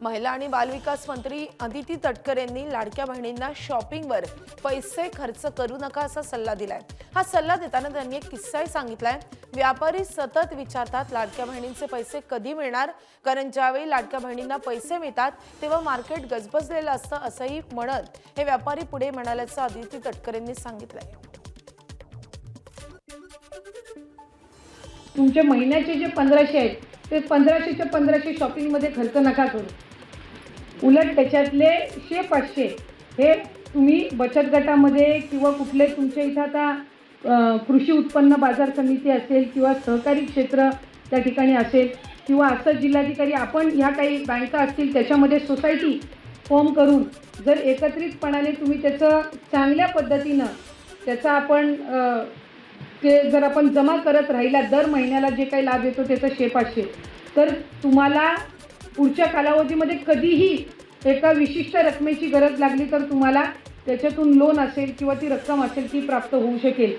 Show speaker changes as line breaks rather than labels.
महिला आणि बालविकास मंत्री अदिती तटकरे यांनी लाडक्या बहिणींना शॉपिंगवर पैसे खर्च करू नका असा सल्ला दिलाय। हा सल्ला देताना त्यांनी एक किस्साही सांगितलाय। व्यापारी सतत विचारतात लाडक्या बहिणींचे पैसे कधी मिळणार, कारण ज्यावेळी लाडक्या बहिणींना पैसे मिळतात तेव्हा मार्केट गजबजलेलं असतं असंही म्हणत हे व्यापारी पुढे म्हणाल्याचं अदिती तटकरे यांनी सांगितलंय।
तुमचे महिन्याचे जे 1500 आहेत ते 1500च्या 1500 शॉपिंगमध्ये खर्च नका करू। उलट त्याच्यातले 100-500 हे तुम्ही बचत गटामध्ये किंवा कुठले तुमच्या इथं आता कृषी उत्पन्न बाजार समिती असेल किंवा सहकारी क्षेत्र त्या ठिकाणी असेल किंवा असं जिल्हाधिकारी आपण ह्या काही बँका असतील त्याच्यामध्ये सोसायटी फॉर्म करून जर एकत्रितपणाने तुम्ही त्याचं चांगल्या पद्धतीनं त्याचा आपण ते जर आपण जमा करत राहिला दर महिन्याला जे काही लाभ येतो त्याचं 100-500 तर तुम्हाला पुढच्या कालावधीमध्ये कधीही एका विशिष्ट रकमेची गरज लागली तर तुम्हाला त्याच्यातून लोन असेल किंवा ती रक्कम असेल ती प्राप्त होऊ शकेल।